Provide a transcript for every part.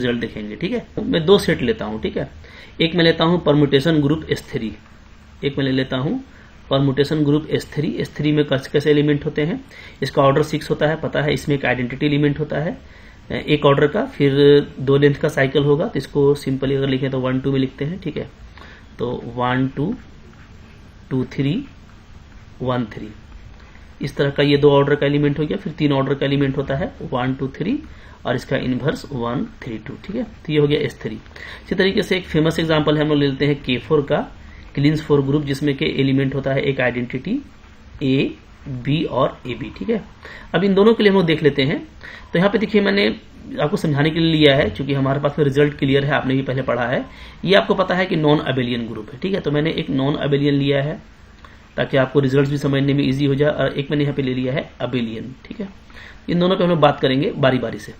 Result देखेंगे। ठीक है, मैं दो सेट लेता हूं। ठीक है, एक मैं लेता हूं परम्यूटेशन ग्रुप S3, एक मैं ले लेता हूं परम्यूटेशन ग्रुप S3। S3 में कैसे एलिमेंट होते हैं, इसका ऑर्डर 6 होता है, पता है। इसमें एक आइडेंटिटी एलिमेंट होता है एक ऑर्डर का, फिर 2 लेंथ का साइकिल होगा। तो इसको सिंपली अगर लिखें तो 1 2 में लिखते हैं। ठीक है, तो 1 2 2 3 1 3, इस तरह का ये 2 ऑर्डर का एलिमेंट हो गया। फिर 3 ऑर्डर का एलिमेंट होता है 1 2 3 और इसका इनवर्स 1 3 2। ठीक है, तो ये हो गया S3। इसी तरीके से एक फेमस एग्जांपल है, हम लोग ले लेते हैं K4 का, क्लींस 4 ग्रुप, जिसमें के एलिमेंट होता है एक आइडेंटिटी A B और AB। ठीक है, अब इन दोनों के लिए हम लोग देख लेते हैं। तो यहाँ पे देखिए मैंने आपको समझाने के लिए लिया है, क्योंकि हमारे पास में रिजल्ट क्लियर है, आपने भी पहले पढ़ा है। ये आपको पता है कि नॉन अबेलियन ग्रुप है। ठीक है, तो मैंने एक नॉन अबेलियन लिया है ताकि आपको रिजल्ट भी समझने में इजी हो जाए, और एक मैंने यहाँ पे ले लिया है अबेलियन। ठीक है, इन दोनों पे हम लोग बात करेंगे बारी बारी से।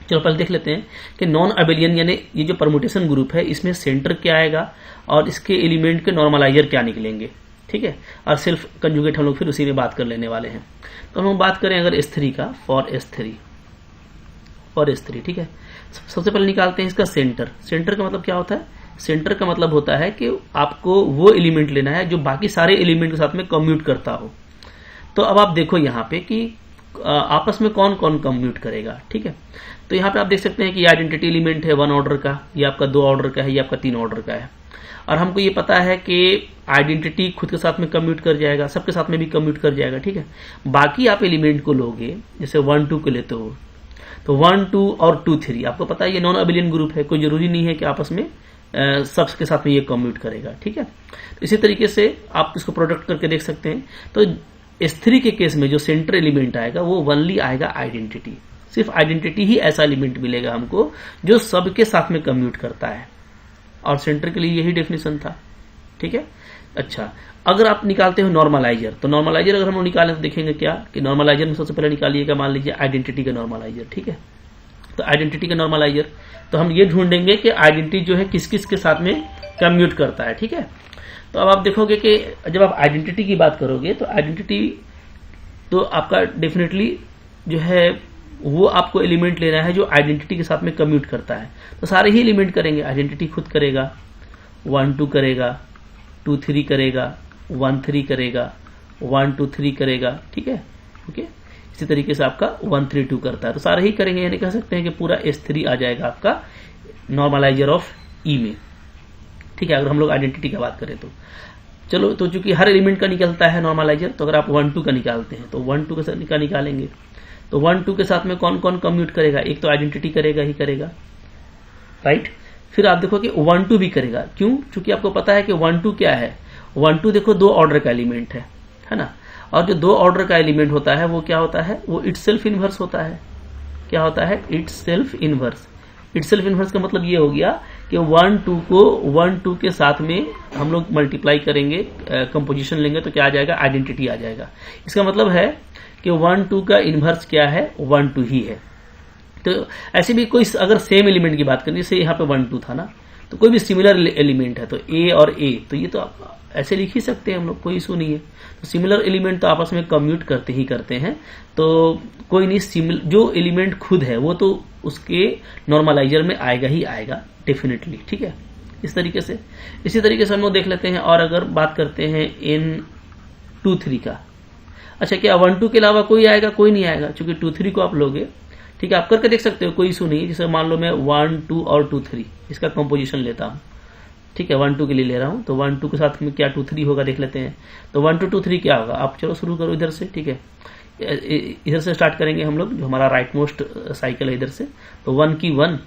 चलो पहले देख लेते हैं कि नॉन अबेलियन यानी ये जो परम्यूटेशन ग्रुप है, इसमें सेंटर क्या आएगा और इसके एलिमेंट के नॉर्मलाइजर क्या निकलेंगे। ठीक है, और सेल्फ कंजुगेट हम लोग फिर उसी में बात कर लेने वाले हैं। तो हम बात करें अगर S3 का, फॉर S3। ठीक है, सबसे पहले निकालते हैं इसका सेंटर। सेंटर का मतलब क्या होता है, सेंटर का मतलब होता है कि आपको वो एलिमेंट लेना है जो बाकी सारे एलिमेंट के साथ में कम्यूट करता हो। तो अब आप देखो यहाँ पे कि आपस में कौन कौन कम्यूट करेगा। ठीक है, तो यहाँ पे आप देख सकते हैं कि आइडेंटिटी एलिमेंट है 1 ऑर्डर का, ये आपका 2 ऑर्डर का है, ये आपका 3 ऑर्डर का है। और हमको ये पता है कि आइडेंटिटी खुद के साथ में कम्यूट कर जाएगा, सबके साथ में भी कम्यूट कर जाएगा। ठीक है, बाकी आप एलिमेंट को लोगे, जैसे 1 2 को लेते हो तो 1 2 और 2 3, आपको पता है ये नॉन अबेलियन ग्रुप है, कोई जरूरी नहीं है कि आपस में सबस के साथ में ये कम्यूट करेगा। ठीक है, तो इसी तरीके से आप इसको प्रोडक्ट करके देख सकते हैं। तो S3 के केस में जो सेंटर एलिमेंट आएगा वो ओनली आएगा आइडेंटिटी, सिर्फ आइडेंटिटी ही ऐसा एलिमेंट मिलेगा हमको जो सबके साथ में कम्यूट करता है, और सेंटर के लिए यही डेफिनेशन था। ठीक है, अच्छा, अगर आप निकालते हो नॉर्मलाइजर, तो नॉर्मलाइजर अगर हम लोग निकालें तो देखेंगे क्या कि नॉर्मलाइजर में सबसे पहले निकालिएगा, मान लीजिए आइडेंटिटी का नॉर्मलाइजर। ठीक है, तो आइडेंटिटी का नॉर्मलाइजर, तो हम ये ढूंढेंगे कि आइडेंटिटी जो है किस किस के साथ में कम्यूट करता है। ठीक है, तो अब आप देखोगे कि जब आप आइडेंटिटी की बात करोगे तो आइडेंटिटी तो आपका डेफिनेटली जो है वो आपको एलिमेंट लेना है जो आइडेंटिटी के साथ में कम्यूट करता है। तो सारे ही एलिमेंट करेंगे, आइडेंटिटी खुद करेगा, 1 2 करेगा, 2 3 करेगा, 1 3 करेगा, 1 2 3 करेगा। ठीक है, ओके, इसी तरीके से आपका 1 3 2 करता है, तो सारे ही करेंगे, यानी कह सकते हैं कि पूरा S3 आ जाएगा आपका नॉर्मलाइजर ऑफ E में। ठीक है, अगर हम लोग आइडेंटिटी की बात करें तो चलो, तो चूंकि हर एलिमेंट का निकलता है नॉर्मलाइजर, तो अगर आप 1 2 का निकालते हैं तो 1 2 का निकालेंगे तो 1 2 के साथ में कौन कौन कम्यूट करेगा, एक तो आइडेंटिटी करेगा ही करेगा, राइट। फिर आप देखो कि 1 2 भी करेगा, क्यों, क्योंकि आपको पता है कि 1 2 क्या है, 1 2 देखो 2 ऑर्डर का एलिमेंट है ना, और जो 2 ऑर्डर का एलिमेंट होता है वो क्या होता है, वो इटसेल्फ इनवर्स होता है। क्या होता है, इटसेल्फ इनवर्स। इटसेल्फ इनवर्स का मतलब ये हो गया कि 1 2 को 1 2 के साथ में हम लोग मल्टीप्लाई करेंगे, कंपोजिशन लेंगे तो क्या आ जाएगा, आइडेंटिटी आ जाएगा। इसका मतलब है कि 1 2 का इनवर्स क्या है, 1 2 ही है। तो ऐसे भी कोई अगर सेम एलिमेंट की बात करें, जैसे यहाँ पे 1 2 था ना, तो कोई भी सिमिलर एलिमेंट है तो A और A, तो ये तो ऐसे लिख ही सकते हैं हम लोग, कोई इशू नहीं है। तो सिमिलर एलिमेंट तो आपस में कम्यूट करते ही करते हैं, तो कोई नहीं, जो एलिमेंट खुद है वो तो उसके नॉर्मलाइजर में आएगा ही आएगा डेफिनेटली। ठीक है, इस तरीके से, इसी तरीके से हम लोग देख लेते हैं। और अगर बात करते हैं इन 2 3 का, अच्छा, क्या 1 2 के अलावा कोई आएगा, कोई नहीं आएगा, क्योंकि 2 3 को आप लोगे। ठीक है, आप करके देख सकते हो, कोई इशू नहीं। जैसे मान लो मैं 1 2 और 2 3 इसका कंपोजिशन लेता हूं। ठीक है, 1 2 के लिए ले रहा हूं, तो 1 2 के साथ में क्या 2 3 होगा देख लेते हैं। तो 1 2 2 3 क्या होगा, आप चलो शुरू करो इधर से। ठीक है, इधर से स्टार्ट करेंगे हम लोग, जो हमारा राइट मोस्ट साइकिल है इधर से। तो 1 की 1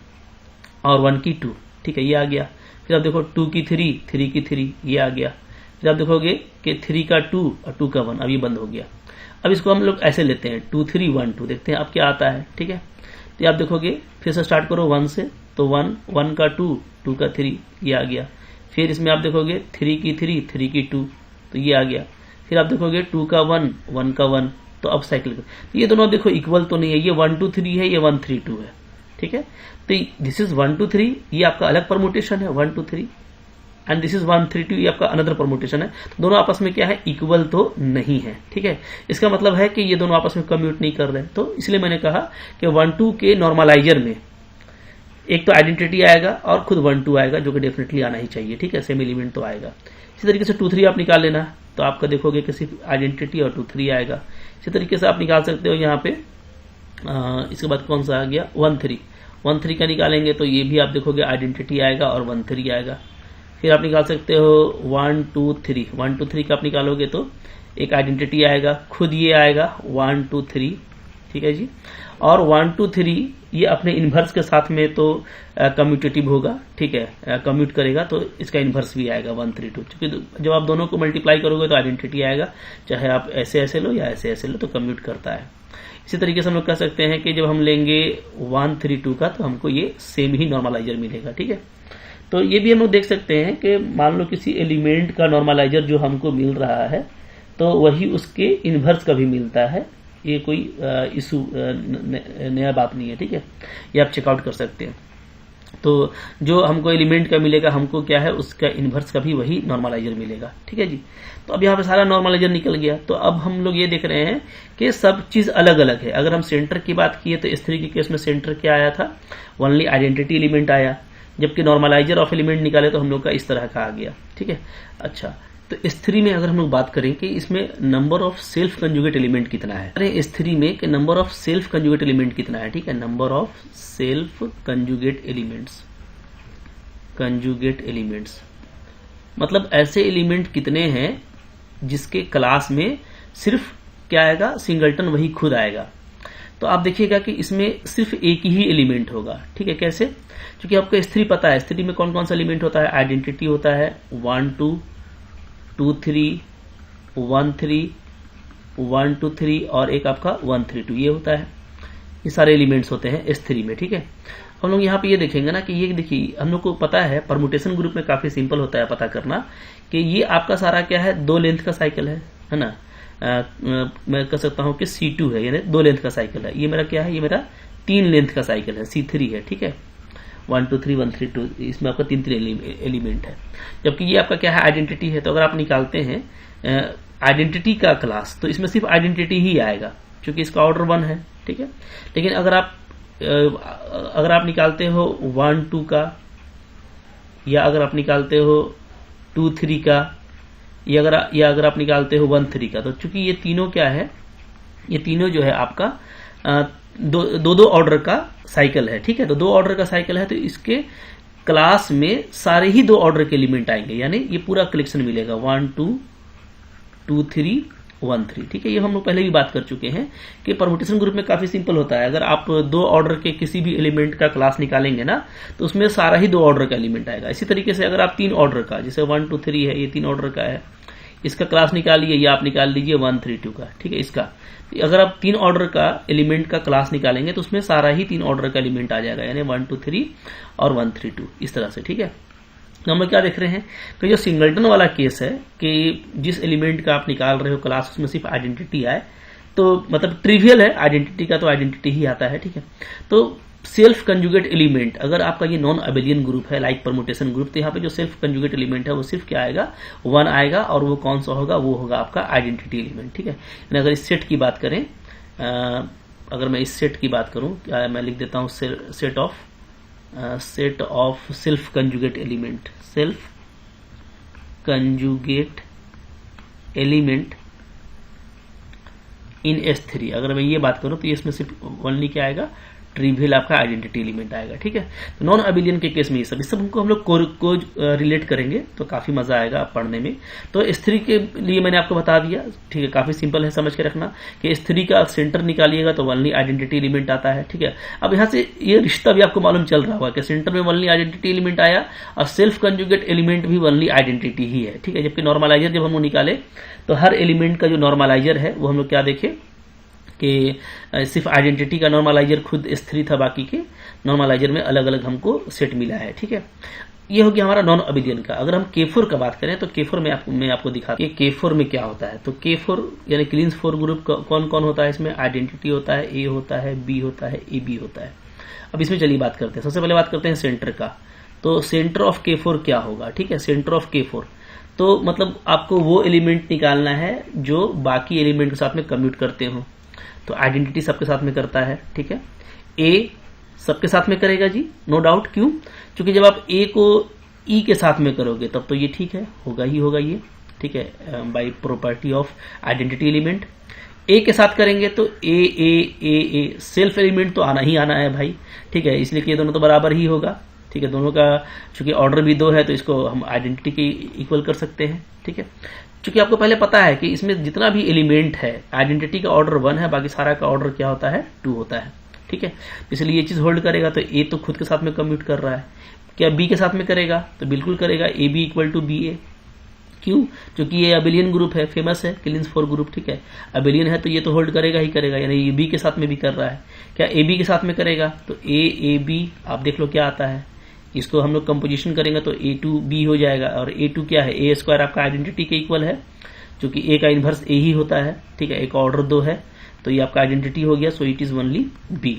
और 1 की 2, ठीक है, ये आ गया। फिर आप देखो 2 की 3, 3 की 3, ये आ गया। फिर आप देखोगे कि 3 का 2 और 2 का 1, अब ये बंद हो गया। अब इसको हम लोग ऐसे लेते हैं, 2 3 1 2, देखते हैं अब क्या आता है। ठीक है, तो आप देखोगे फिर से स्टार्ट करो 1 से, तो 1 1 का 2, 2 का 3, ये आ गया। फिर इसमें आप देखोगे 3 की 3, 3 की 2, तो ये आ गया। फिर आप देखोगे 2 का 1, 1 का 1, तो अब साइकिल, तो ये दोनों देखो इक्वल तो नहीं है, ये 1 2 3 है, ये 1 3 2 है। ठीक है, तो दिस इज 1 2 3, ये आपका अलग परमुटेशन है 1 2 3, एंड दिस इज 1 3 2, ये आपका अनदर परमुटेशन है। तो दोनों आपस में क्या है, इक्वल तो नहीं है। ठीक है, इसका मतलब है कि ये दोनों आपस में कम्यूट नहीं कर रहे हैं। तो इसलिए मैंने कहा कि 1 2 के नॉर्मलाइजर में एक तो आइडेंटिटी आएगा और खुद 1 2 आएगा, जो कि डेफिनेटली आना ही चाहिए, ठीक है, सेम एलिमेंट तो आएगा। इसी तरीके से 2 3 आप निकाल लेना, तो आपका देखोगे कि सिर्फ आइडेंटिटी और 2 3 आएगा। इसी तरीके से आप निकाल सकते हो यहाँ पे इसके बाद कौन सा आ गया 1 3 का निकालेंगे तो ये भी आप देखोगे आइडेंटिटी आएगा और 1 3 आएगा। फिर आप निकाल सकते हो 1 2 3 का आप निकालोगे तो एक आइडेंटिटी आएगा, खुद ये आएगा 1 2 3, ठीक है जी। और 1 2 3 ये अपने इन्वर्स के साथ में तो कम्यूटेटिव होगा, ठीक है, कम्यूट करेगा तो इसका इन्वर्स भी आएगा 1 3 2, क्योंकि जब आप दोनों को मल्टीप्लाई करोगे तो आइडेंटिटी आएगा, चाहे आप ऐसे ऐसे लो या ऐसे ऐसे लो तो कम्यूट करता है। इसी तरीके से हम लोग कह सकते हैं कि जब हम लेंगे 1 3 2 का तो हमको ये सेम ही नॉर्मलाइजर मिलेगा, ठीक है। तो ये भी हम लोग देख सकते हैं कि मान लो किसी एलिमेंट का नॉर्मलाइजर जो हमको मिल रहा है तो वही उसके इन्वर्स का भी मिलता है, ये कोई इशू नया बात नहीं है, ठीक है, ये आप चेकआउट कर सकते हैं। तो जो हमको एलिमेंट का मिलेगा हमको क्या है उसका इन्वर्स का भी वही नॉर्मलाइजर मिलेगा, ठीक है जी। तो अब यहाँ पे सारा नॉर्मलाइजर निकल गया। तो अब हम लोग ये देख रहे हैं कि सब चीज अलग अलग है। अगर हम सेंटर की बात किए तो S3 के केस में सेंटर क्या आया था, ओनली आइडेंटिटी एलिमेंट आया, जबकि नॉर्मलाइजर ऑफ एलिमेंट निकाले तो हम लोग का इस तरह का आ गया, ठीक है। अच्छा, तो S3 में अगर हम लोग बात करें कि इसमें number of self conjugate element कितना है, अरे S3 में कि number of self conjugate element कितना है, ठीक है, number of self conjugate elements मतलब ऐसे एलिमेंट कितने हैं जिसके क्लास में सिर्फ क्या आएगा, सिंगलटन वही खुद आएगा। तो आप देखिएगा कि इसमें सिर्फ एक ही एलिमेंट होगा, ठीक है। कैसे? क्योंकि आपको S3 पता है, S3 में कौन कौन सा एलिमेंट होता है, आइडेंटिटी होता है 1 2 2 3 1 3 1 2 3 और एक आपका 1 3 2, ये होता है, ये सारे एलिमेंट्स होते हैं S3 में, ठीक है। हम लोग यहाँ पे ये देखेंगे ना कि ये देखिए हम लोग को पता है परमुटेशन ग्रुप में काफी सिंपल होता है पता करना कि ये आपका सारा क्या है 2 लेंथ का साइकिल है ना। मैं कह सकता हूं कि C2 है, यानी 2 लेंथ का साइकिल है। ये मेरा क्या है, ये मेरा 3 लेंथ का साइकिल है, C3 है, ठीक है। 1 2 3 1 3 2, इसमें आपका 3 एलिमेंट है। जबकि ये आपका क्या है, आइडेंटिटी है। तो अगर आप निकालते हैं आइडेंटिटी का क्लास तो इसमें सिर्फ आइडेंटिटी ही आएगा क्योंकि इसका ऑर्डर 1 है, ठीक है। लेकिन अगर आप निकालते हो 1 2 का, या अगर आप निकालते हो 2 3 का, या अगर आप निकालते हो 1 3 का, तो चूंकि ये तीनों क्या है, ये तीनों जो है आपका दो ऑर्डर का साइकिल है, ठीक है। तो 2 ऑर्डर का साइकिल है तो इसके क्लास में सारे ही 2 ऑर्डर के एलिमेंट आएंगे, यानी ये पूरा कलेक्शन मिलेगा 1 2 2 3 1 3, ठीक है। ये हम लोग पहले भी बात कर चुके हैं कि परमुटेशन ग्रुप में काफी सिंपल होता है। अगर आप 2 ऑर्डर के किसी भी एलिमेंट का क्लास निकालेंगे ना तो उसमें सारा ही 2 ऑर्डर का एलिमेंट आएगा। इसी तरीके से अगर आप 3 ऑर्डर का, जैसे 1 2 3 है, ये 3 ऑर्डर का है, इसका क्लास निकालिए या आप निकाल लीजिए 1 3 2 का, ठीक है। इसका अगर आप 3 ऑर्डर का एलिमेंट का क्लास निकालेंगे तो उसमें सारा ही 3 ऑर्डर का एलिमेंट आ जाएगा, यानी 1 2 3 और 1 3 2, इस तरह से, ठीक है। तो हम लोग क्या देख रहे हैं कि जो सिंगलटन वाला केस है कि जिस एलिमेंट का आप निकाल रहे हो क्लास उसमें सिर्फ आइडेंटिटी आए, तो मतलब ट्रिवियल है, आइडेंटिटी का तो आइडेंटिटी ही आता है, ठीक है। तो सेल्फ कंजुगेट एलिमेंट, अगर आपका ये नॉन अबेलियन ग्रुप है लाइक परमुटेशन ग्रुप, तो यहाँ पे जो सेल्फ कंजुगेट एलिमेंट है वो सिर्फ क्या आएगा, 1 आएगा, और वो कौन सा होगा, वो होगा आपका आइडेंटिटी एलिमेंट, ठीक है। अगर इस सेट की बात करें, अगर मैं इस सेट की बात करूं, मैं लिख देता हूं set of self conjugate element in S3, अगर मैं ये बात करूं तो इसमें सिर्फ ओनली क्या आएगा, ट्रिवियल आपका आइडेंटिटी एलिमेंट आएगा, ठीक है। तो नॉन अबिलियन के केस में ये सब हम लोग को रिलेट करेंगे तो काफी मजा आएगा पढ़ने में। तो S3 के लिए मैंने आपको बता दिया, ठीक है, काफी सिंपल है, समझ के रखना कि S3 का सेंटर निकालिएगा तो ओनली आइडेंटिटी एलिमेंट आता है, ठीक है। अब यहाँ से ये रिश्ता भी आपको मालूम चल रहा होगा कि सेंटर में ओनली आइडेंटिटी एलिमेंट आया और सेल्फ कंजुगेट एलिमेंट भी ओनली आइडेंटिटी ही है, ठीक है। जबकि नॉर्मलाइजर जब हम निकाले तो हर एलिमेंट का जो नॉर्मलाइजर है वो हम लोग क्या देखे कि सिर्फ आइडेंटिटी का नॉर्मलाइजर खुद S3 था, बाकी के नॉर्मलाइजर में अलग अलग हमको सेट मिला है, ठीक है। ये हो गया हमारा नॉन अबिलियन का। अगर हम K4 का बात करें तो K4 में मैं आपको दिखाता हूं कि K4 में क्या होता है। तो K4 यानी क्लीन्स 4 ग्रुप कौन कौन होता है, इसमें आइडेंटिटी होता है, A होता है, B होता है, AB होता है। अब इसमें चलिए बात करते हैं। सबसे पहले बात करते हैं सेंटर का। तो सेंटर ऑफ K4 क्या होगा, ठीक है। सेंटर ऑफ K4 तो मतलब आपको वो एलिमेंट निकालना है जो बाकी एलिमेंट के साथ में कम्यूट करते हो। तो आइडेंटिटी सबके साथ में करता है, ठीक है। A सबके साथ में करेगा जी, नो डाउट। क्यों? क्योंकि जब आप ए को ई के साथ में करोगे तब तो ये ठीक है, होगा ही होगा ये, ठीक है, by property of identity element. A के साथ करेंगे तो ए ए ए ए सेल्फ एलिमेंट तो आना ही आना है भाई, ठीक है, इसलिए कि ये दोनों तो बराबर ही होगा, ठीक है, दोनों का चूंकि ऑर्डर भी 2 है तो इसको हम आइडेंटिटी के इक्वल कर सकते हैं, ठीक है। चूंकि आपको पहले पता है कि इसमें जितना भी एलिमेंट है आइडेंटिटी का ऑर्डर 1 है, बाकी सारा का ऑर्डर क्या होता है 2 होता है, ठीक है, इसलिए ये चीज होल्ड करेगा। तो ए तो खुद के साथ में कम्यूट कर रहा है, क्या बी के साथ में करेगा? तो बिल्कुल करेगा, a b equal to b a. क्यों? क्योंकि ये अबेलियन ग्रुप है, फेमस है किलिंस 4 ग्रुप, ठीक है, अबेलियन है तो ये तो होल्ड करेगा ही करेगा, यानी ये बी के साथ में भी कर रहा है। क्या ए बी के साथ में करेगा? तो ए बी आप देख लो क्या आता है, इसको हम लोग कंपोजिशन करेंगे तो ए टू बी हो जाएगा, और ए टू क्या है, ए स्क्वायर आपका आइडेंटिटी के इक्वल है, क्योंकि ए का इनवर्स ए ही होता है, ठीक है, एक ऑर्डर 2 है तो ये आपका आइडेंटिटी हो गया, so it is only B.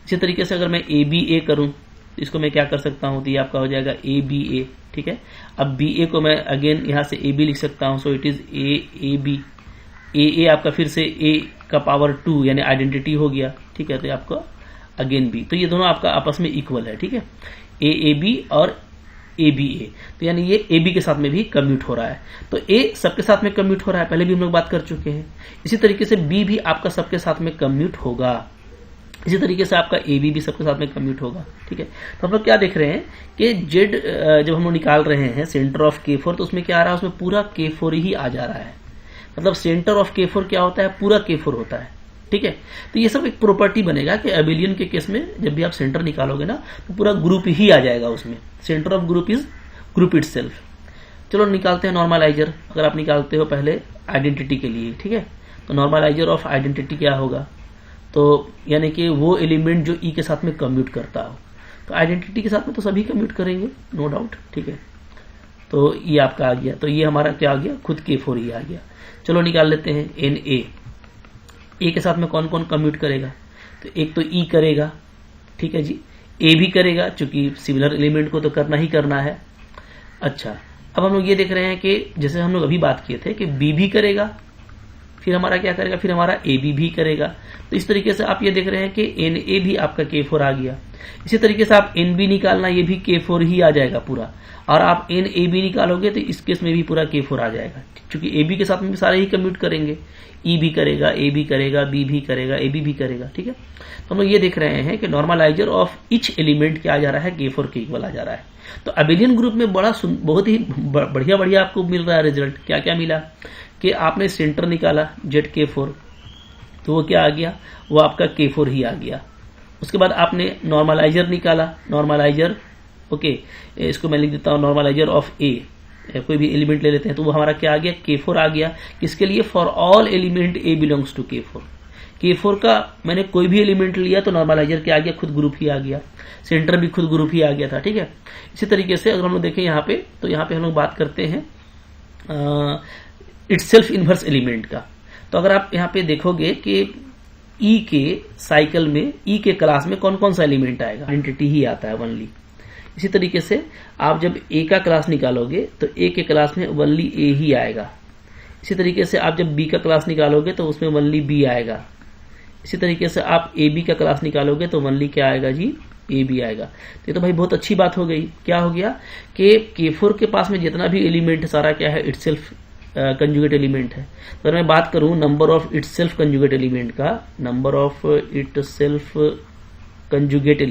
इसी तरीके से अगर मैं ए बी ए करूं तो इसको मैं क्या कर सकता हूं, तो ये आपका हो जाएगा ए बी ए, ठीक है। अब बी ए को मैं अगेन यहां से ए बी लिख सकता हूं, so it is a b, a आपका फिर से ए का पावर 2 यानी आइडेंटिटी हो गया, ठीक है, तो ये आपका अगेन बी, तो ये दोनों आपका आपस में इक्वल है, ठीक है, ए बी और ए बी ए, तो यानी ये ए बी के साथ में भी कम्यूट हो रहा है। तो ए सबके साथ में कम्यूट हो रहा है, पहले भी हम लोग बात कर चुके हैं। इसी तरीके से बी भी आपका सबके साथ में कम्यूट होगा, इसी तरीके से आपका ए बी भी सबके साथ में कम्यूट होगा, ठीक है। तो हम लोग क्या देख रहे हैं कि जेड जब हम लोग निकाल रहे हैं सेंटर ऑफ K4 तो उसमें क्या आ रहा है, उसमें पूरा K4 ही आ जा रहा है, मतलब सेंटर ऑफ K4 क्या होता है, पूरा K4 होता है, ठीक है। तो ये सब एक प्रॉपर्टी बनेगा कि अबेलियन के केस में जब भी आप सेंटर निकालोगे ना तो पूरा ग्रुप ही आ जाएगा उसमें, centre of group is group itself. चलो निकालते हैं नॉर्मलाइजर, अगर आप निकालते हो पहले आइडेंटिटी के लिए, ठीक है, तो नॉर्मलाइजर ऑफ आइडेंटिटी क्या होगा, तो यानी कि वो एलिमेंट जो ई के साथ में कम्यूट करता हो, तो आइडेंटिटी के साथ में तो सभी कम्यूट करेंगे नो डाउट, ठीक है। तो ये आपका आ गया, तो ये हमारा क्या आ गया, खुद K4 ही आ गया। चलो निकाल लेते हैं एन ए के साथ में कौन कौन कम्यूट करेगा, तो एक तो ई करेगा, ठीक है जी, ए भी करेगा, चूंकि सिमिलर एलिमेंट को तो करना ही करना है। अच्छा, अब हम लोग ये देख रहे हैं कि जैसे हम लोग अभी बात किए थे कि बी भी करेगा, फिर हमारा क्या करेगा, फिर हमारा ए बी भी करेगा। तो इस तरीके से आप ये देख रहे हैं कि एन ए भी आपका K4 आ गया। इसी तरीके से आप एन बी निकालना, ये भी K4 ही आ जाएगा पूरा, और आप एन ए बी निकालोगे तो इस केस में भी पूरा K4 आ जाएगा, क्योंकि ए बी के साथ में भी सारे ही कम्यूट करेंगे, ई भी करेगा, ए भी करेगा, बी भी करेगा, ए बी भी करेगा, ठीक है। तो हम लोग ये देख रहे हैं कि नॉर्मलाइजर ऑफ इच एलिमेंट क्या आ जा रहा है, K4 के इक्वल आ जा रहा है। तो अबेलियन ग्रुप में बहुत ही बढ़िया आपको मिल रहा है रिजल्ट। क्या क्या मिला कि आपने सेंटर निकाला जेड K4, तो वो क्या आ गया, वो आपका K4 ही आ गया। उसके बाद आपने नॉर्मलाइजर निकाला, नॉर्मलाइजर ओके, इसको मैं लिख देता हूँ नॉर्मलाइजर ऑफ ए, कोई भी एलिमेंट ले लेते हैं, तो वो हमारा क्या आ गया, K4 आ गया। किसके लिए, for all element a belongs to K4। K4 का मैंने कोई भी एलिमेंट लिया तो नॉर्मलाइजर क्या आ गया, खुद ग्रुप ही आ गया, सेंटर भी खुद ग्रुप ही आ गया था, ठीक है। इसी तरीके से अगर हम लोग देखें यहाँ पे, तो यहाँ पे हम लोग बात करते हैं इटसेल्फ इनवर्स एलिमेंट का। तो अगर आप यहाँ पे देखोगे कि ई के साइकिल में, ई के क्लास में कौन कौन सा एलिमेंट आएगा, आइडेंटिटी ही आता है ओनली। इसी तरीके से आप जब ए का क्लास निकालोगे तो ए के क्लास में ओनली ए ही आएगा। इसी तरीके से आप जब बी का क्लास निकालोगे तो उसमें ओनली बी आएगा। इसी तरीके से आप ए बी का क्लास निकालोगे तो ओनली क्या आएगा जी, ए बी आएगा। तो ये तो भाई बहुत अच्छी बात हो गई। क्या हो गया कि K4 के पास में जितना भी एलिमेंट है सारा क्या है, इटसेल्फ कंजुगेट एलिमेंट है। तो अगर मैं बात करूं number of itself conjugate element का, number of itself conjugate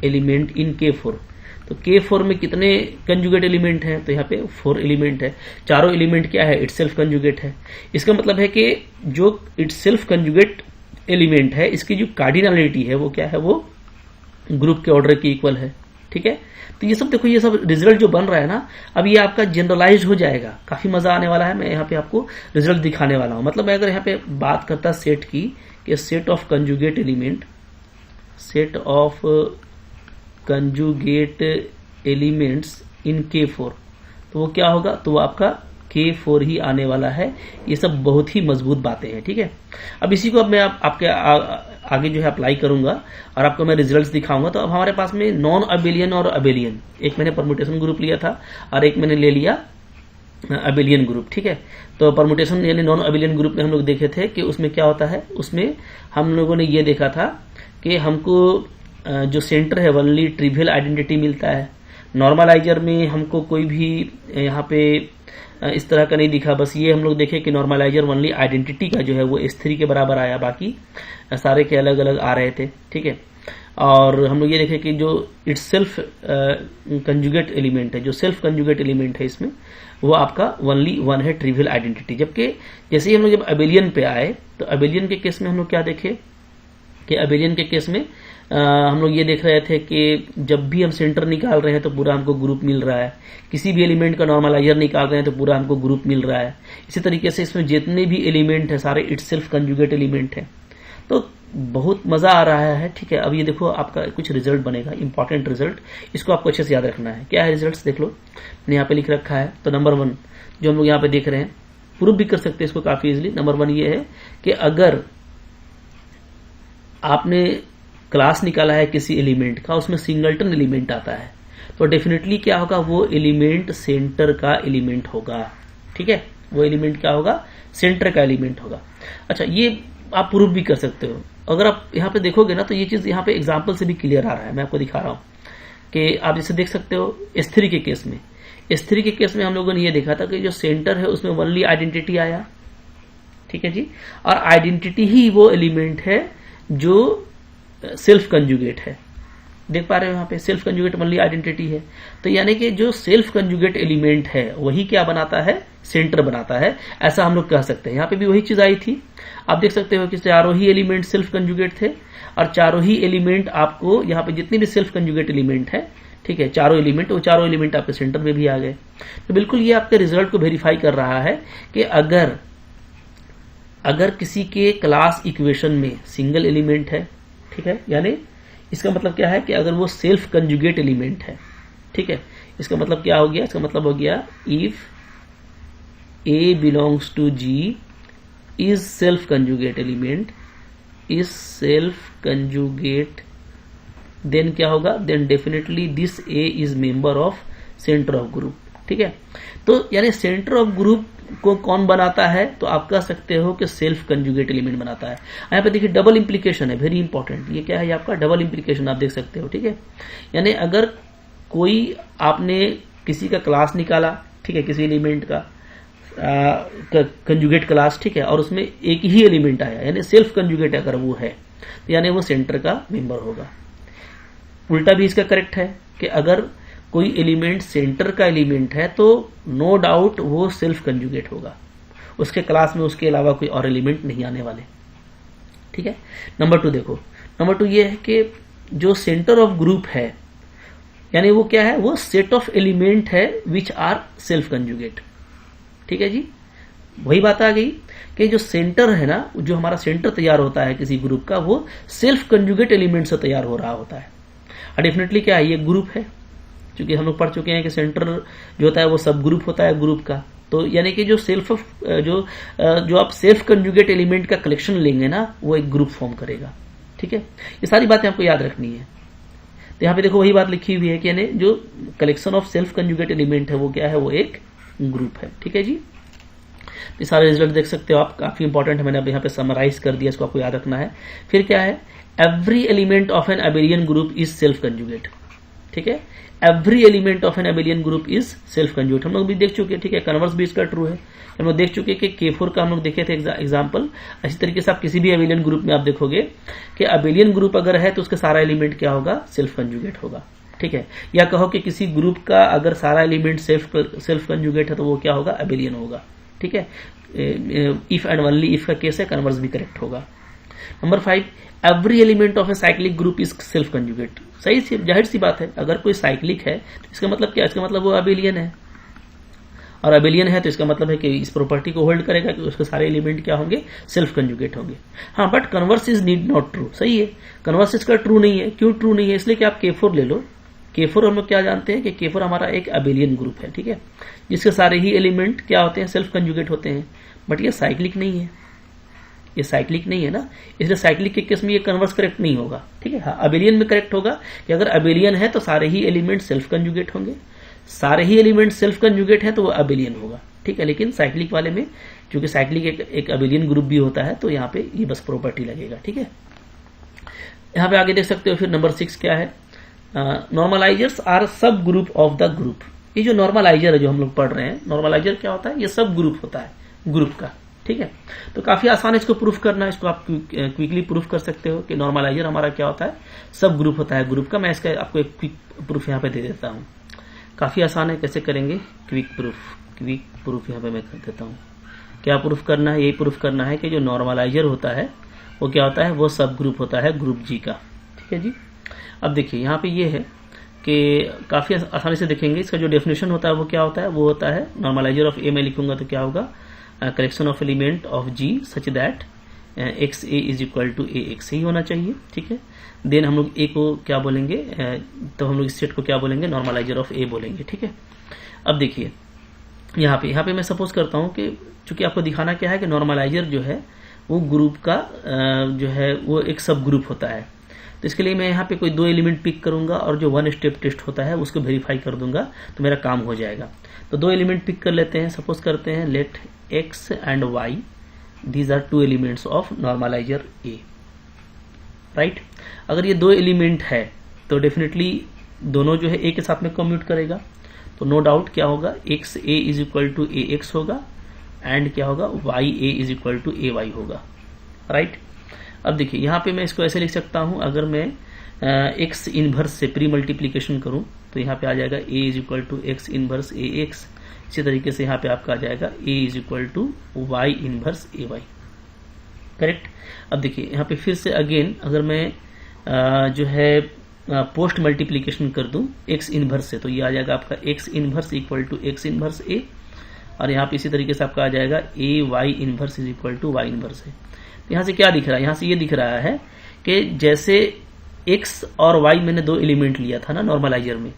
element in K4, तो K4 में कितने कंजुगेट एलिमेंट हैं, तो यहाँ पे 4 एलिमेंट है। चारों एलिमेंट क्या है, इटसेल्फ कंजुगेट है। इसका मतलब है कि जो इटसेल्फ कंजुगेट एलिमेंट है इसकी जो कार्डिनलिटी है वो क्या है, वो ग्रुप के ऑर्डर के इक्वल है, ठीक है। तो ये सब देखो, ये सब रिजल्ट जो बन रहा है ना, अब ये आपका जनरलाइज हो जाएगा, काफी मजा आने वाला है। मैं यहाँ पे आपको रिजल्ट दिखाने वाला हूं। मतलब मैं अगर यहाँ पे बात करता सेट की, कि set of conjugate element, set of conjugate elements in K4, तो वो क्या होगा, तो वो आपका K4 ही आने वाला है। ये सब बहुत ही मजबूत बातें हैं, ठीक है। अब इसी को अब मैं आपके आगे जो है अप्लाई करूंगा और आपको मैं रिजल्ट्स दिखाऊंगा। तो अब हमारे पास में नॉन अबेलियन और अबेलियन, एक मैंने परम्यूटेशन ग्रुप लिया था और एक मैंने ले लिया अबेलियन ग्रुप, ठीक है। तो परमुटेशन यानी नॉन अबेलियन ग्रुप में हम लोग देखे थे कि उसमें क्या होता है, उसमें हम लोगों ने ये देखा था कि हमको जो सेंटर है वनली ट्रिवियल आइडेंटिटी मिलता है। नॉर्मलाइजर में हमको कोई भी यहाँ पे इस तरह का नहीं दिखा, बस ये हम लोग देखे कि नॉर्मलाइजर वनली आइडेंटिटी का जो है वो S3 के बराबर आया, बाकी सारे के अलग अलग आ रहे थे, ठीक है। और हम लोग ये देखे कि जो इट्स सेल्फ कंजुगेट एलिमेंट है, जो सेल्फ कंजुगेट एलिमेंट है इसमें, वो आपका वनली वन है ट्रिवियल आइडेंटिटी। जबकि जैसे ही हम लोग जब अबेलियन पे आए तो अबेलियन के केस में हम लोग क्या देखे कि अबेलियन के केस में हम लोग ये देख रहे थे कि जब भी हम सेंटर निकाल रहे हैं तो पूरा हमको ग्रुप मिल रहा है, किसी भी एलिमेंट का नॉर्मलाइजर निकाल रहे हैं तो पूरा हमको ग्रुप मिल रहा है। इसी तरीके से इसमें जितने भी एलिमेंट है सारे इट्स सेल्फ कंजुगेट एलिमेंट है। तो बहुत मजा आ रहा है, ठीक है। अब ये देखो आपका कुछ रिजल्ट बनेगा, इंपॉर्टेंट रिजल्ट, इसको आपको अच्छे से याद रखना है। क्या है रिजल्ट, देख लो, मैंने यहाँ पे लिख रखा है। तो नंबर 1 जो हम लोग यहाँ पे देख रहे हैं, प्रूव भी कर सकते हैं इसको काफी इजिली। नंबर 1 ये है कि अगर आपने क्लास निकाला है किसी एलिमेंट का, उसमें सिंगलटन एलिमेंट आता है, तो डेफिनेटली क्या होगा, वो एलिमेंट सेंटर का एलिमेंट होगा, ठीक है। वो एलिमेंट क्या होगा, सेंटर का एलिमेंट होगा। अच्छा, ये आप प्रूव भी कर सकते हो। अगर आप यहाँ पे देखोगे ना तो ये चीज यहाँ पे एग्जाम्पल से भी क्लियर आ रहा है। मैं आपको दिखा रहा हूँ कि आप जैसे देख सकते हो S3 के केस में, S3 के केस में हम लोगों ने ये देखा था कि जो सेंटर है उसमें वनली आइडेंटिटी आया, ठीक है जी। और आइडेंटिटी ही वो एलिमेंट है जो सेल्फ कंजुगेट है। देख पा रहे हो यहाँ पे सेल्फ कंजुगेट वनली आइडेंटिटी है। तो यानी कि जो सेल्फ कंजुगेट एलिमेंट है वही क्या बनाता है, सेंटर बनाता है, ऐसा हम लोग कह सकते हैं। यहाँ पे भी वही चीज आई थी। आप देख सकते हो कि चारों ही एलिमेंट सेल्फ कंजुगेट थे और चारों ही एलिमेंट आपको यहाँ पे जितने भी सेल्फ कंजुगेट एलिमेंट है, ठीक है, चारों एलिमेंट, वो चारों एलिमेंट आपके सेंटर में भी आ गए। तो बिल्कुल ये आपके रिजल्ट को वेरीफाई कर रहा है कि अगर किसी के क्लास इक्वेशन में सिंगल एलिमेंट है, ठीक है, यानी इसका मतलब क्या है कि अगर वो सेल्फ कंजुगेट एलिमेंट है, ठीक है, इसका मतलब क्या हो गया, इसका मतलब हो गया if A belongs to G is self conjugate element, is self conjugate, then क्या होगा, then definitely this A is member of center of group, ठीक है। तो यानी सेंटर ऑफ ग्रुप को कौन बनाता है, तो आप कह सकते हो कि सेल्फ कंजुगेट एलिमेंट बनाता है। यहाँ पे देखिए डबल इंप्लीकेशन है, वेरी इंपॉर्टेंट। ये क्या है, आपका डबल इंप्लीकेशन आप देख सकते हो, ठीक है। यानी अगर कोई आपने किसी का क्लास निकाला, ठीक है, किसी एलिमेंट का कंजुगेट क्लास, ठीक है, और उसमें एक ही एलिमेंट आया, यानी सेल्फ कंजुगेट अगर वो है, तो यानी वो सेंटर का मेंबर होगा। उल्टा भी इसका करेक्ट है कि अगर कोई एलिमेंट सेंटर का एलिमेंट है तो नो डाउट वो सेल्फ कंजुगेट होगा, उसके क्लास में उसके अलावा कोई और एलिमेंट नहीं आने वाले, ठीक है। नंबर 2 देखो, नंबर 2 ये है कि जो सेंटर ऑफ ग्रुप है, यानी वो क्या है, वो सेट ऑफ एलिमेंट है विच आर सेल्फ कंजुगेट, ठीक है जी। वही बात आ गई कि जो सेंटर है ना, जो हमारा सेंटर तैयार होता है किसी ग्रुप का, वो सेल्फ कंजुगेट एलिमेंट से तैयार हो रहा होता है। और डेफिनेटली क्या है, ये ग्रुप है, क्योंकि हम लोग पढ़ चुके हैं कि सेंटर जो होता है वो सब ग्रुप होता है ग्रुप का। तो यानी कि जो आप सेल्फ कंजुगेट एलिमेंट का कलेक्शन लेंगे ना, वो एक ग्रुप फॉर्म करेगा, ठीक है। ये सारी बातें आपको याद रखनी है। तो यहाँ पे देखो वही बात लिखी हुई है कि यानी जो collection of self conjugate element है वो क्या है, वो एक ग्रुप है, ठीक है जी। तो सारे रिजल्ट देख सकते हो आप, काफी इंपॉर्टेंट है, मैंने अब यहाँ पे समराइज कर दिया, इसको आपको याद रखना है। फिर क्या है, every element of an abelian group is self conjugate, ठीक है। Every element of an abelian group is self conjugate हम लोग भी देख चुके हैं, ठीक है। कन्वर्स भी इसका ट्रू है, हम लोग देख चुके कि K4 का हम लोग देखे थे एग्जाम्पल। इसी तरीके से आप किसी भी अबेलियन ग्रुप में आप देखोगे कि अबेलियन ग्रुप अगर है तो उसका सारा एलिमेंट क्या होगा, सेल्फ कंजुगेट होगा, ठीक है। या कहो कि किसी ग्रुप का अगर सारा एलिमेंट सेल्फ कंजुगेट है तो वो क्या होगा, अबेलियन होगा, ठीक है। इफ एंड ओनली इफ का केस है, कन्वर्स भी करेक्ट होगा। Number 5, every element of a cyclic group is self conjugate. सही सी जाहिर सी बात है, अगर कोई साइक्लिक है तो इसका मतलब क्या, इसका मतलब वो अबेलियन है, और अबेलियन है तो इसका मतलब है कि इस प्रॉपर्टी को होल्ड करेगा कि उसके सारे एलिमेंट क्या होंगे, सेल्फ कंजुगेट होंगे। हाँ, but converse is need not true, सही है, कन्वर्स इसका ट्रू नहीं है। क्यों ट्रू नहीं है, इसलिए कि आप K4 ले लो, K4 हम लोग क्या जानते हैं कि K4 हमारा एक अबेलियन ग्रुप है, ठीक है, जिसके सारे ही एलिमेंट क्या होते हैं, सेल्फ कंजुगेट होते हैं। बट ये साइक्लिक नहीं है, ये साइक्लिक नहीं है ना, इसलिए साइक्लिक के केस में ये कन्वर्स करेक्ट नहीं होगा, ठीक है। हाँ, अबेलियन में करेक्ट होगा कि अगर अबेलियन है तो सारे ही एलिमेंट सेल्फ कंजुगेट होंगे, सारे ही एलिमेंट सेल्फ कंजुगेट है तो वो अबेलियन होगा, ठीक है। लेकिन साइक्लिक वाले में क्योंकि साइक्लिक एक अबेलियन ग्रुप भी होता है तो यहाँ पे ये बस प्रॉपर्टी लगेगा, ठीक है। यहाँ पे आगे देख सकते हो फिर नंबर 6 क्या है, नॉर्मलाइजर्स आर सब ग्रुप ऑफ द ग्रुप। ये जो नॉर्मलाइजर है जो हम लोग पढ़ रहे हैं, नॉर्मलाइजर क्या होता है, ये सब ग्रुप होता है ग्रुप का, ठीक है। तो काफी आसान है इसको प्रूफ करना, इसको आप क्विकली प्रूफ कर सकते हो कि नॉर्मलाइजर हमारा क्या होता है, सब ग्रुप होता है ग्रुप का। मैं इसका आपको एक क्विक प्रूफ यहाँ पे दे देता हूँ, काफी आसान है, कैसे करेंगे, क्विक प्रूफ यहाँ पे मैं कर देता हूँ। क्या प्रूफ करना है, यही प्रूफ करना है कि जो नॉर्मलाइजर होता है वो क्या होता है, वो सब ग्रुप होता है ग्रुप जी का, ठीक है जी। अब देखिए यहाँ पे ये है कि काफी आसानी से देखेंगे, इसका जो डेफिनेशन होता है वो क्या होता है, वो होता है नॉर्मलाइजर ऑफ ए में लिखूंगा तो क्या होगा, collection of element of G such that x a is equal to a x ही होना चाहिए, ठीक है। देन हम लोग ए को क्या बोलेंगे, तो हम लोग इस सेट को क्या बोलेंगे, नॉर्मलाइजर ऑफ ए बोलेंगे, ठीक है। अब देखिए यहाँ पे मैं सपोज करता हूँ कि चूंकि आपको दिखाना क्या है कि नॉर्मलाइजर जो है वो ग्रुप का जो है वो एक सब ग्रुप होता है। तो इसके लिए मैं यहाँ पे कोई 2 एलिमेंट पिक करूंगा और जो 1 स्टेप टेस्ट होता है उसको वेरीफाई कर दूंगा तो मेरा काम हो जाएगा। तो 2 एलिमेंट पिक कर लेते हैं, सपोज करते हैं let x and y, these are 2 elements of normaliser a, right. अगर ये 2 एलिमेंट है तो डेफिनेटली दोनों जो है a के साथ में कम्यूट करेगा, तो नो डाउट क्या होगा, x a is equal to a x होगा एंड क्या होगा, y a is equal to a y होगा, राइट। अब देखिए यहाँ पे मैं इसको ऐसे लिख सकता हूं, अगर मैं एक्स इनवर्स से प्री मल्टीप्लीकेशन करूं तो यहाँ पे आ जाएगा a is equal to x inverse a x. इसी तरीके से यहाँ पे आपका आ जाएगा a is equal to y inverse a y, correct. अब देखिए यहाँ पे फिर से अगेन अगर मैं जो है पोस्ट मल्टीप्लीकेशन कर दूं एक्स इनवर्स से तो ये आ जाएगा आपका x inverse equal to x inverse a, और यहाँ पे इसी तरीके से आपका आ जाएगा a y inverse is equal to y inverse है। तो यहाँ से क्या दिख रहा है, यहाँ से ये दिख रहा है कि जैसे x और y मैंने 2 एलिमेंट लिया था ना नॉर्मलाइजर में,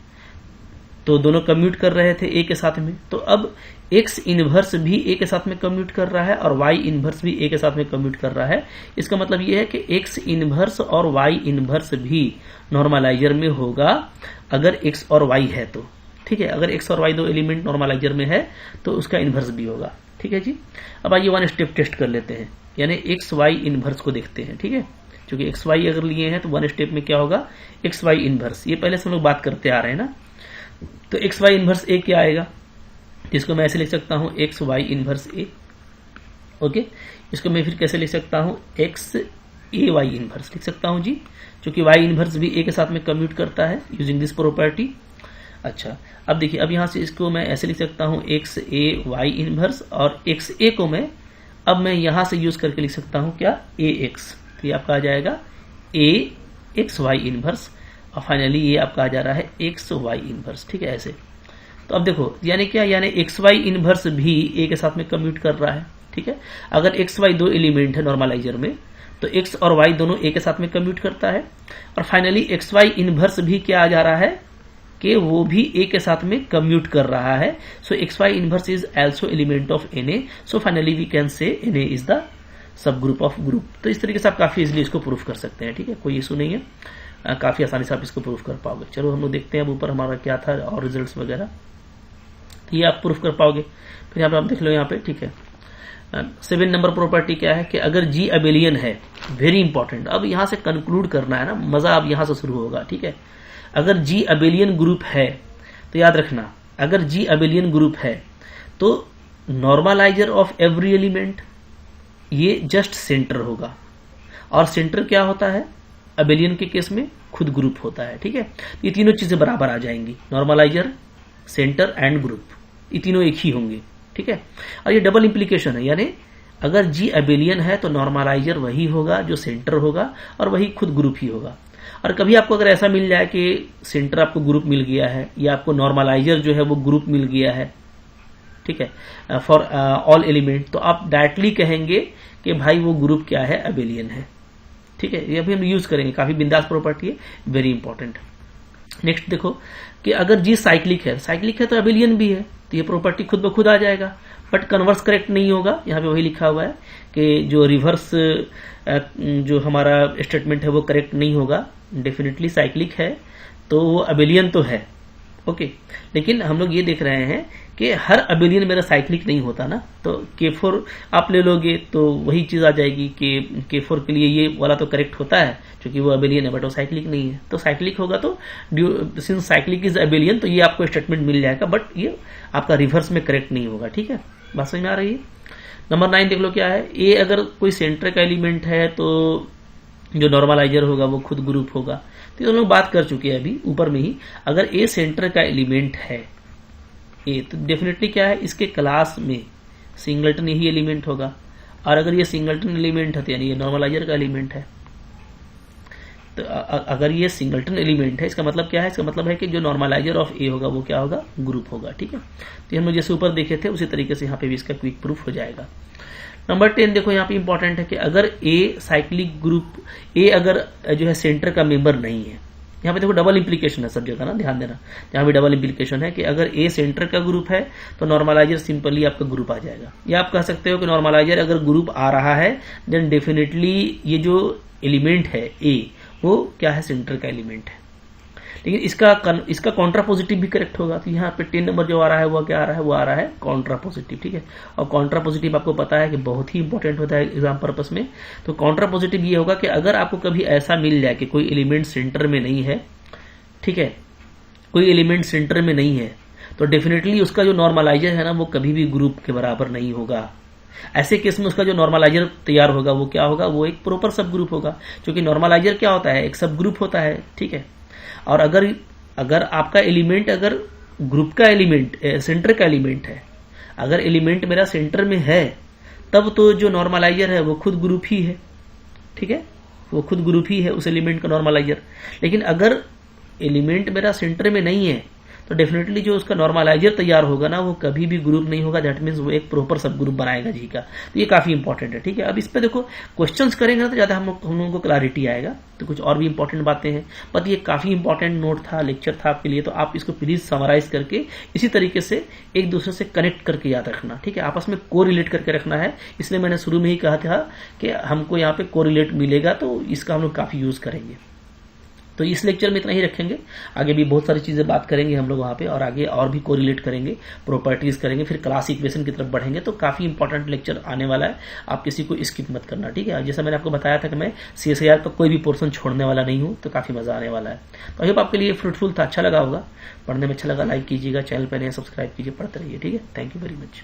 तो दोनों कम्यूट कर रहे थे a के साथ में, तो अब x इनवर्स भी a के साथ में कम्यूट कर रहा है और y इनवर्स भी a के साथ में कम्यूट कर रहा है। इसका मतलब ये है कि x इनवर्स और y इनवर्स भी नॉर्मलाइजर में होगा अगर x और y है तो, ठीक है। अगर x और y 2 एलिमेंट नॉर्मलाइजर में है तो उसका इनवर्स भी होगा, ठीक है जी। अब आइए 1 स्टेप टेस्ट कर लेते हैं, यानी एक्स वाई इनवर्स को देखते हैं, ठीक है। क्योंकि एक्स वाई अगर लिए हैं तो 1 स्टेप में क्या होगा, एक्स वाई इनवर्स, ये पहले से हम लोग बात करते आ रहे हैं ना। तो एक्स वाई इनवर्स ए क्या आएगा, जिसको मैं ऐसे लिख सकता हूं एक्स वाई इनवर्स ए, ओके। इसको मैं फिर कैसे लिख सकता हूं, एक्स ए वाई इनवर्स लिख सकता हूं जी, क्योंकि वाई इनवर्स भी ए के साथ में कम्यूट करता है यूजिंग दिस प्रॉपर्टी। अच्छा अब देखिए, अब यहां से इसको मैं ऐसे लिख सकता हूं एक्स ए वाई इनवर्स, और एक्स ए को मैं अब मैं यहां से यूज करके लिख सकता हूं क्या, ए एक्स, तो ये आपका आ जाएगा ए एक्स वाई इनवर्स, और फाइनली ये आपका आ जा रहा है एक्स वाई इनवर्स, ठीक है ऐसे। तो अब देखो यानी क्या, यानी एक्स वाई इनवर्स भी ए के साथ में कम्यूट कर रहा है, ठीक है। अगर एक्स वाई 2 एलिमेंट है नॉर्मलाइजर में तो एक्स और वाई दोनों ए के साथ में कम्यूट करता है, और फाइनली एक्स वाई इनवर्स भी क्या आ जा रहा है कि वो भी ए के साथ में कम्यूट कर रहा है। So x y inverse is also element of N a, so finally we can say N a is the subgroup of group. तो इस तरीके से आप काफी इजिली इसको प्रूफ कर सकते हैं, ठीक है, कोई इशू नहीं है, काफी आसानी से आप इसको प्रूफ कर पाओगे। चलो हम लोग देखते हैं अब ऊपर हमारा क्या था और रिजल्ट्स वगैरह, तो ये आप प्रूफ कर पाओगे। फिर यहाँ पे आप देख लो यहाँ पे, ठीक है। 7 नंबर प्रॉपर्टी क्या है कि अगर जी अबेलियन है, वेरी इंपॉर्टेंट, अब यहां से कंक्लूड करना है ना, मजा अब यहां से शुरू होगा, ठीक है। अगर जी अबेलियन ग्रुप है तो याद रखना, अगर जी अबेलियन ग्रुप है तो नॉर्मलाइजर ऑफ एवरी एलिमेंट ये जस्ट सेंटर होगा, और सेंटर क्या होता है अबेलियन के केस में, खुद ग्रुप होता है, ठीक है। ये तीनों चीजें बराबर आ जाएंगी, नॉर्मलाइजर सेंटर एंड ग्रुप, ये तीनों एक ही होंगे, ठीक है। और ये डबल इंप्लीकेशन है, यानी अगर जी अबेलियन है तो नॉर्मलाइजर वही होगा जो सेंटर होगा और वही खुद ग्रुप ही होगा। और कभी आपको अगर ऐसा मिल जाए कि सेंटर आपको ग्रुप मिल गया है या आपको नॉर्मलाइजर जो है वो ग्रुप मिल गया है, ठीक है, फॉर ऑल एलिमेंट, तो आप डायरेक्टली कहेंगे कि भाई वो ग्रुप क्या है, अबेलियन है, ठीक है। ये अभी हम यूज करेंगे, काफी बिंदास प्रॉपर्टी है, वेरी इंपॉर्टेंट। नेक्स्ट देखो कि अगर जी साइक्लिक है तो अबेलियन भी है, तो ये प्रॉपर्टी खुद ब खुद आ जाएगा, बट कन्वर्स करेक्ट नहीं होगा। यहाँ पे वही लिखा हुआ है कि जो रिवर्स जो हमारा स्टेटमेंट है वो करेक्ट नहीं होगा। डेफिनेटली साइक्लिक है तो वो अबेलियन तो है, ओके। लेकिन हम लोग ये देख रहे हैं कि हर अबेलियन मेरा साइक्लिक नहीं होता ना, तो K4 आप ले लोगे तो वही चीज आ जाएगी कि K4 के लिए ये वाला तो करेक्ट होता है क्योंकि वो अबेलियन है, बट वो साइक्लिक नहीं है। तो साइक्लिक होगा तो सिंस साइक्लिक इज अबेलियन तो ये आपको स्टेटमेंट मिल जाएगा, बट ये आपका रिवर्स में करेक्ट नहीं होगा। ठीक है, बात समझ में आ रही है। नंबर 9 देख लो क्या है। ए अगर कोई सेंटर का एलिमेंट है तो जो नॉर्मलाइजर होगा वो खुद ग्रुप होगा। तो ये लोग बात कर चुके हैं अभी ऊपर में ही। अगर ए सेंटर का एलिमेंट है ए, तो डेफिनेटली क्या है, इसके क्लास में सिंगलटन यही एलिमेंट होगा। और अगर ये सिंगलटन एलिमेंट है तो यानी ये नॉर्मलाइजर का एलिमेंट है। तो अगर ये सिंगलटन एलिमेंट है, इसका मतलब क्या है, इसका मतलब है कि जो नॉर्मलाइजर ऑफ ए होगा वो क्या होगा, ग्रुप होगा। ठीक है, तो हम लोग जैसे ऊपर देखे थे उसी तरीके से यहाँ पे भी इसका क्विक प्रूफ हो जाएगा। नंबर 10 देखो, यहाँ पे इंपॉर्टेंट है कि अगर ए साइक्लिक ग्रुप, ए अगर जो है सेंटर का मेंबर नहीं है, यहाँ पे देखो डबल इंप्लीकेशन है सब जगह ना, ध्यान देना। यहाँ पे डबल इंप्लीकेशन है कि अगर ए सेंटर का ग्रुप है तो नॉर्मलाइजर सिंपली आपका ग्रुप आ जाएगा। या आप कह सकते हो कि नॉर्मलाइजर अगर ग्रुप आ रहा है देन डेफिनेटली ये जो एलिमेंट है ए वो क्या है, सेंटर का एलिमेंट है। लेकिन इसका कॉन्ट्रा पॉजिटिव भी करेक्ट होगा। तो यहाँ पे 10 नंबर जो आ रहा है वो क्या आ रहा है, वो आ रहा है कॉन्ट्रा पॉजिटिव। ठीक है, और कॉन्ट्रा पॉजिटिव आपको पता है कि बहुत ही इंपॉर्टेंट होता है एग्जाम पर्पस में। तो कॉन्ट्रा पॉजिटिव ये होगा कि अगर आपको कभी ऐसा मिल जाए कि कोई एलिमेंट सेंटर में नहीं है, ठीक है, कोई एलिमेंट सेंटर में नहीं है, तो डेफिनेटली उसका जो नॉर्मलाइजर है ना वो कभी भी ग्रुप के बराबर नहीं होगा। ऐसे केस में उसका जो नॉर्मलाइजर तैयार होगा वो क्या होगा, वो एक प्रॉपर सब ग्रुप होगा। क्योंकि नॉर्मलाइजर क्या होता है, एक सब ग्रुप होता है। ठीक है, और अगर आपका एलिमेंट अगर ग्रुप का एलिमेंट सेंटर का एलिमेंट है, अगर एलिमेंट मेरा सेंटर में है तब तो जो नॉर्मलाइजर है वो खुद ग्रुप ही है। ठीक है, वो खुद ग्रुप ही है उस एलिमेंट का नॉर्मलाइजर। लेकिन अगर एलिमेंट मेरा सेंटर में नहीं है तो डेफिनेटली जो उसका नॉर्मलाइजर तैयार होगा ना वो कभी भी ग्रुप नहीं होगा। दैट मीन्स वो एक प्रॉपर सब ग्रुप बनाएगा जी का। तो ये काफी इंपॉर्टेंट है। ठीक है, अब इस पे देखो क्वेश्चंस करेंगे ना तो ज्यादा हम लोगों को क्लैरिटी आएगा। तो कुछ और भी इंपॉर्टेंट बातें हैं, बट ये काफी इंपॉर्टेंट नोट था, लेक्चर था आपके लिए। तो आप इसको प्लीज समराइज करके इसी तरीके से एक दूसरे से कनेक्ट करके याद रखना। ठीक है, आपस में कोरिलेट करके रखना है। इसलिए मैंने शुरू में ही कहा था कि हमको यहाँ पे कोरिलेट मिलेगा तो इसका हम लोग काफी यूज करेंगे। तो इस लेक्चर में इतना ही रखेंगे। आगे भी बहुत सारी चीजें बात करेंगे हम लोग वहां पे, और आगे और भी कोरिलेट करेंगे, प्रॉपर्टीज करेंगे, फिर क्लास इक्वेशन की तरफ बढ़ेंगे। तो काफी इंपॉर्टेंट लेक्चर आने वाला है, आप किसी को स्किप मत करना। ठीक है, जैसा मैंने आपको बताया था कि मैं CSIR का कोई भी पोर्शन छोड़ने वाला नहीं हूं, तो काफी मजा आने वाला है। तो आई होप आपके लिए फ्रूटफुल था, अच्छा लगा होगा, पढ़ने में अच्छा लगा, लाइक कीजिएगा, चैनल पर नए सब्सक्राइब कीजिए, पढ़ते रहिए। ठीक है, थैंक यू वेरी मच।